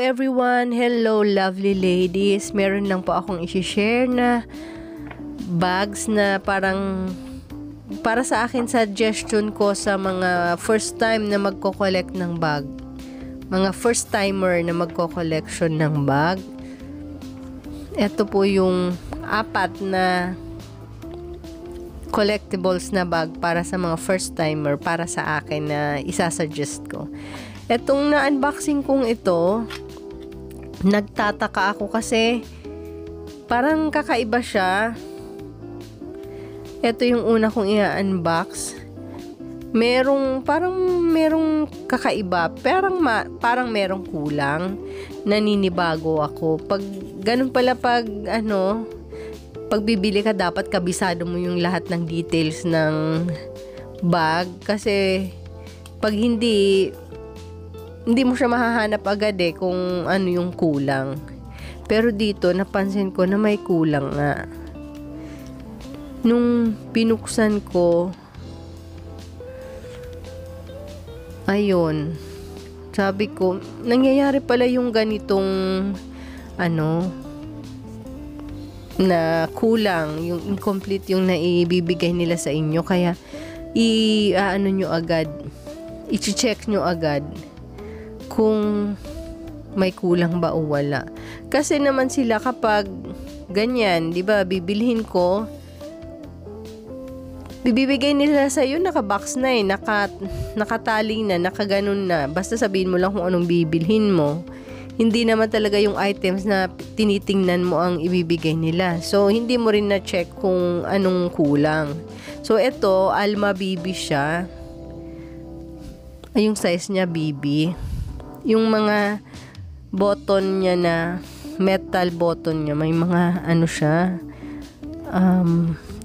everyone! Hello lovely ladies! Meron lang po akong i-share na bags na parang para sa akin suggestion ko sa mga first time na magko-collect ng bag. Mga first timer na magko-collection ng bag. Ito po yung 4 na collectibles na bag para sa mga first timer para sa akin na isasuggest ko. Etong na-unboxing kong ito, nagtataka ako kasi parang kakaiba siya. Ito yung una kong i-unbox. Parang merong kakaiba, parang merong kulang. Naninibago ako. Pag ganun pala pag bibili ka dapat kabisado mo yung lahat ng details ng bag kasi pag hindi mo siya mahahanap agad kung ano yung kulang. Pero dito napansin ko na may kulang nga. Nung binuksan ko, ayun, sabi ko, nangyayari pala yung ganitong na kulang, yung incomplete yung naibibigay nila sa inyo. Kaya nyo agad, i-check nyo agad kung may kulang ba o wala. Kasi naman sila kapag ganyan, 'di ba, bibilhin ko, bibigay nila sa iyo naka-box na nakatali na, nakaganon na. Basta sabihin mo lang kung anong bibilhin mo. Hindi naman talaga yung items na tinitingnan mo ang ibibigay nila. So, hindi mo rin na-check kung anong kulang. So, ito, Alma BB siya. Ay, yung size niya BB. Yung mga button niya na metal button niya, may mga siya,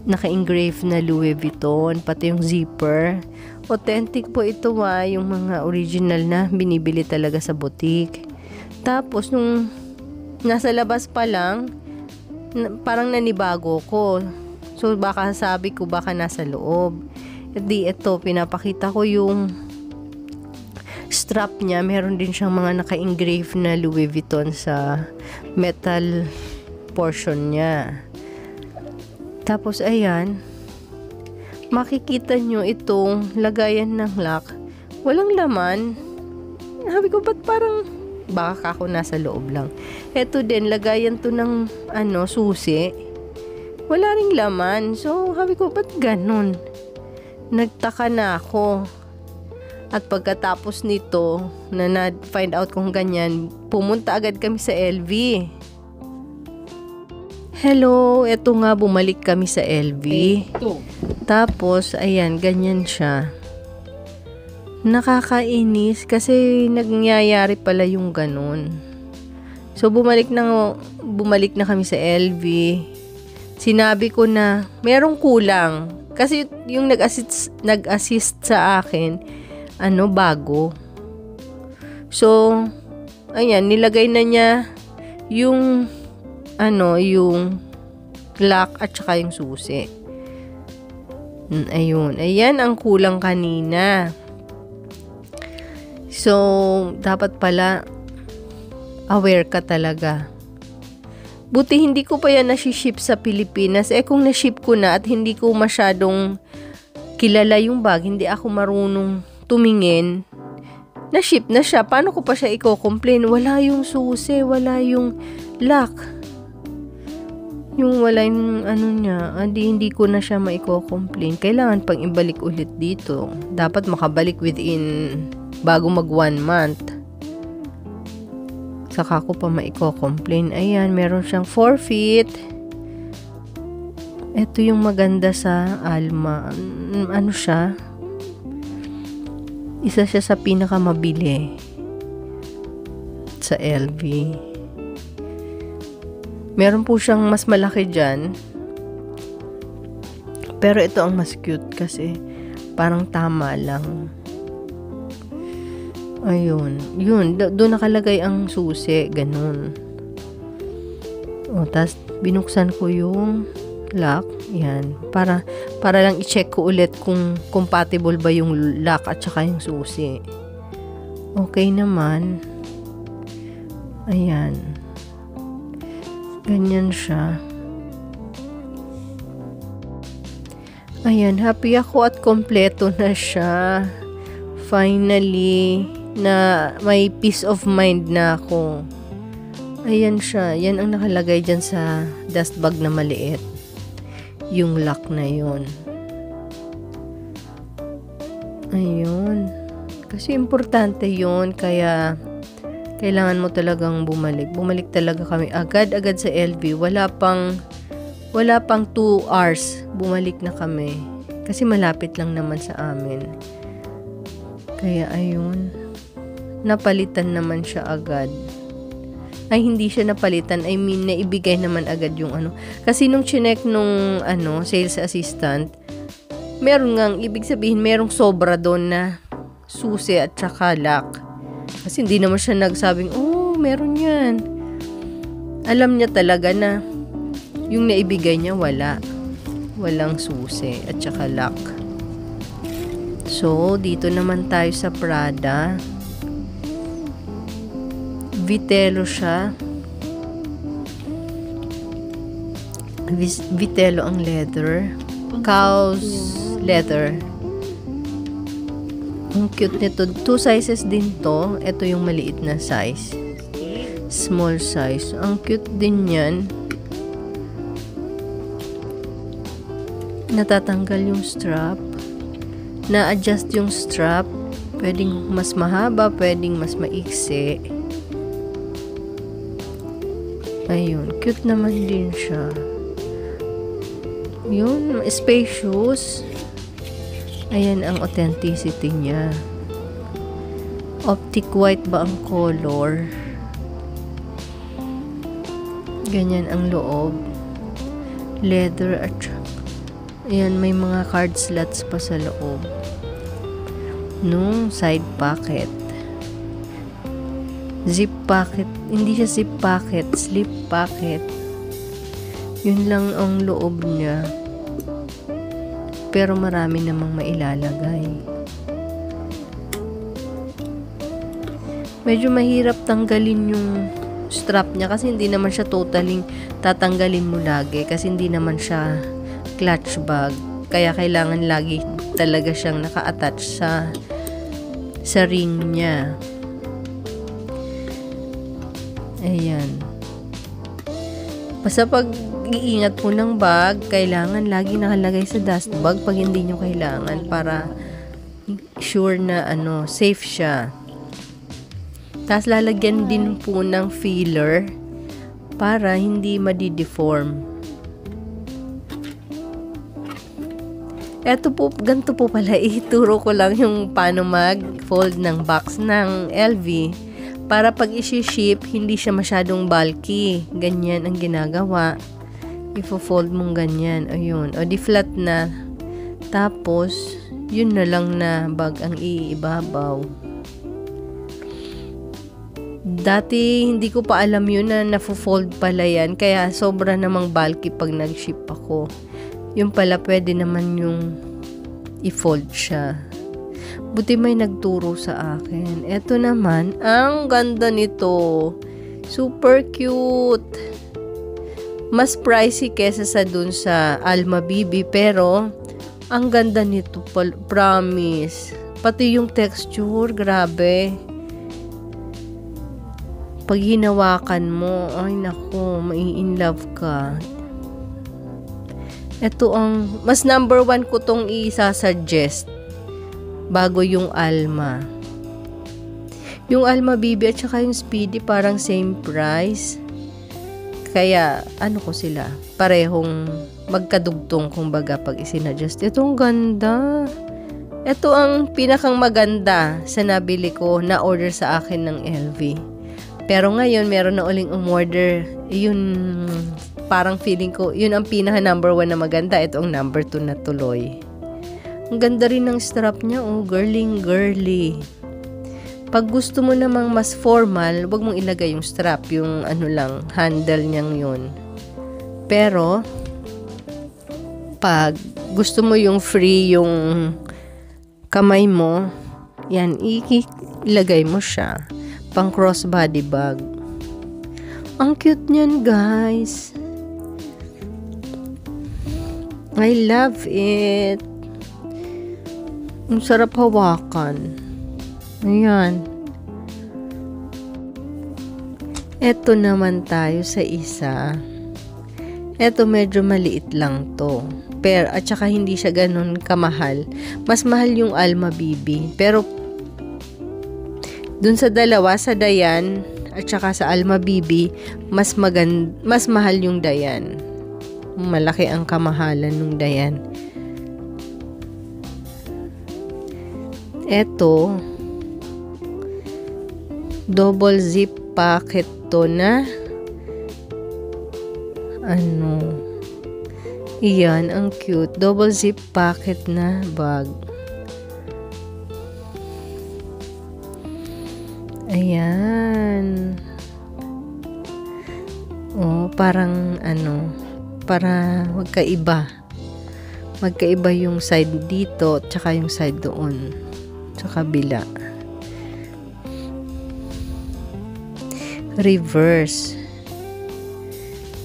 naka-engrave na Louis Vuitton, pati yung zipper. Authentic po ito yung mga original na binibili talaga sa boutique. Tapos nung nasa labas pa lang, parang nanibago ko. So baka sabi ko baka nasa loob. Ito, pinapakita ko yung strap niya. Meron din siyang mga naka-engrave na Louis Vuitton sa metal portion niya. Tapos ayan, makikita nyo itong lagayan ng lock. Walang laman. Sabi ko, ba't parang baka ako nasa loob lang. Ito din, lagayan to ng susi. Wala ring laman. So, sabi ko, ba't ganun? Nagtaka na ako. At pagkatapos nito, na na-find out kung ganyan, pumunta agad kami sa LV. Hello, eto nga, bumalik kami sa LV. Tapos, ayan, ganyan siya. Nakakainis kasi nangyayari pala yung ganun. So, bumalik na kami sa LV. Sinabi ko na merong kulang. Kasi yung nag-assist sa akin, bago. So, ayan, nilagay na niya yung yung lock at saka yung susi. Ayun. Ayan ang kulang kanina. So, dapat pala aware ka talaga. Buti hindi ko pa yan nasi-ship sa Pilipinas. Kung na-ship ko na at hindi ko masyadong kilala yung bag, hindi ako marunong tumingin, na-ship na siya. Paano ko pa siya i-complain? Wala yung susi, wala yung lock. Yung wala yung niya, hindi ko na siya maiko-complain. Kailangan pang ibalik ulit dito. Dapat makabalik bago mag 1 month. Saka ko pa maiko-complain. Ayan, meron siyang forfeit. Ito yung maganda sa Alma. Siya? Isa siya sa pinakamabili sa LV. Meron po siyang mas malaki dyan. Pero ito ang mas cute kasi parang tama lang. Ayun. Yun. Doon nakalagay ang susi. Ganun. Tapos binuksan ko yung lock. Yan. Para lang i-check ko ulit kung compatible ba yung lock at saka yung susi. Okay naman. Ayan. Ganyan siya. Ayan, happy ako at kompleto na siya. Finally, na may peace of mind na ako. Ayan siya. Yan ang nakalagay dyan sa dust bag na maliit. Yung lock na yun. Ayun. Kasi importante yun. Kaya kailangan mo talagang bumalik. Bumalik talaga kami agad-agad sa LV. Wala pang 2 hours. Bumalik na kami. Kasi malapit lang naman sa amin. Kaya ayun. Napalitan naman siya agad. Ay, hindi siya napalitan. I mean, naibigay naman agad yung ano. Kasi nung chinek nung sales assistant, meron ngang, ibig sabihin, merong sobra doon na susi at saka lock. Kasi hindi naman siya nagsabing, oh, meron yan. Alam niya talaga na yung naibigay niya, walang susi at saka lock. So, dito naman tayo sa Prada. Vitello siya. Vitello ang leather. Cow's leather. Ang cute nito. 2 sizes din to. Ito yung maliit na size. Small size. Ang cute din yan. Natatanggal yung strap. Na-adjust yung strap. Pwedeng mas mahaba, pwedeng mas maiksi. Ayun, cute naman din siya. Yun, spacious. Ayan ang authenticity niya. Optic white ba ang color? Ganyan ang loob. Leather at ayan, may mga card slots pa sa loob. Nung side pocket. Zip pocket. Hindi siya zip pocket. Slip pocket. Yun lang ang loob niya. Pero marami namang mailalagay. Medyo mahirap tanggalin yung strap niya kasi hindi naman siya totaling tatanggalin mo lagi kasi hindi naman siya clutch bag. Kaya kailangan lagi talaga siyang naka-attach sa ring niya. Ayan. Basta pag iingat po ng bag, kailangan lagi nakalagay sa dust bag pag hindi nyo kailangan para sure na safe siya. Tapos lalagyan din po ng filler para hindi madideform. Eto po, ganito po pala, ituro ko lang yung paano mag-fold ng box ng LV. Para pag isi-ship, hindi siya masyadong bulky. Ganyan ang ginagawa. Ifo-fold mong ganyan. Ayun. O di flat na. Tapos, yun na lang na bag ang iibabaw. Dati, hindi ko pa alam yun na nafo-fold pala yan. Kaya sobra namang bulky pag nag-ship ako. Yung pala, pwede naman yung i-fold siya. Buti may nagturo sa akin. Ito naman, ang ganda nito. Super cute. Mas pricey kesa sa dun sa Alma Bibi. Pero, ang ganda nito. Promise. Pati yung texture, grabe. Pag hinawakan mo, ay naku, mai-inlove ka. Ito ang, mas number 1 ko tong isa-suggest. Bago yung Alma. Yung Alma Bibi at saka yung Speedy parang same price. Kaya, ko sila? Parehong magkadugtong kumbaga pag isinadjust. Itong ganda. Ito ang pinakang maganda sa nabili ko na order sa akin ng LV. Pero ngayon, meron na uling umorder. Yun, parang feeling ko, yun ang pinaka number 1 na maganda. Ito ang number 2 na tuloy. Ang ganda rin ng strap niya, girly. Pag gusto mo namang mas formal, wag mong ilagay yung strap, yung handle niyang yun. Pero, pag gusto mo yung free, yung kamay mo, yan, ilagay mo siya. Pang crossbody bag. Ang cute niyan, guys. I love it. Ang sarap hawakan. Ayan. Eto naman tayo sa isa. Eto medyo maliit lang to. Pero at saka hindi siya ganun kamahal. Mas mahal yung Alma Bibi. Pero dun sa dalawa, sa Dayan at saka sa Alma Bibi, mas mahal yung Dayan. Malaki ang kamahalan ng Dayan. Eto, double zip packet to na iyan, ang cute. Double zip packet na bag. Ayan. Oh, parang para magkaiba. Magkaiba yung side dito, tsaka yung side doon. Sa kabila. Reverse.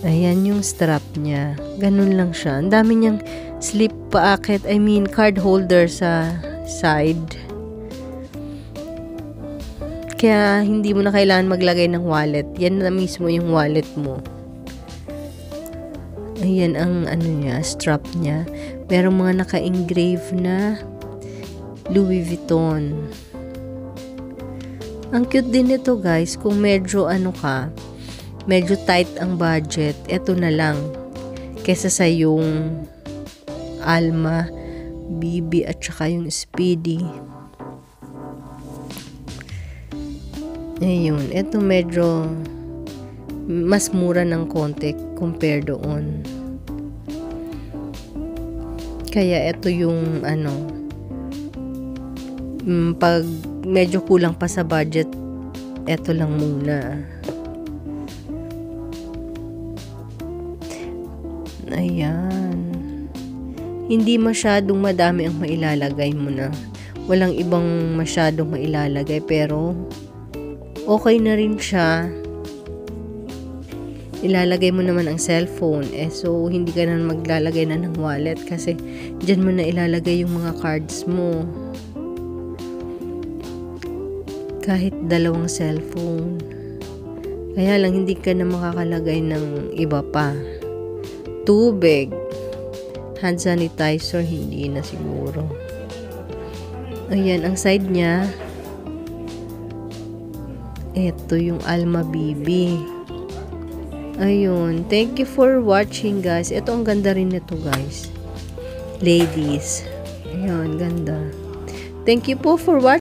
Ayan yung strap niya. Ganun lang siya. Ang dami niyang slip packet, card holder sa side. Kaya hindi mo na kailangan maglagay ng wallet. Yan na mismo yung wallet mo. Ayan ang niya, strap niya. Merong mga naka-engrave na Louis Vuitton. Ang cute din ito, guys. Kung medyo medyo tight ang budget, eto na lang. Kesa sa yung Alma, Bibi, at saka yung Speedy. Ayun. Eto medyo mas mura ng konti compare doon. Kaya eto yung pag medyo kulang pa sa budget, eto lang muna. Ayan. Hindi masyadong madami ang mailalagay mo na. Walang ibang masyadong mailalagay, pero okay na rin siya. Ilalagay mo naman ang cellphone. So, hindi ka na maglalagay na ng wallet kasi dyan mo na ilalagay yung mga cards mo. Kahit dalawang cellphone. Kaya lang, hindi ka na makakalagay ng iba pa. Tubig. Hand sanitizer, hindi na siguro. Ayan, ang side niya. Ito yung Alma Bibi. Ayun. Thank you for watching, guys. Ito, ang ganda rin nito, guys. Ladies. Ayun, ganda. Thank you po for watching.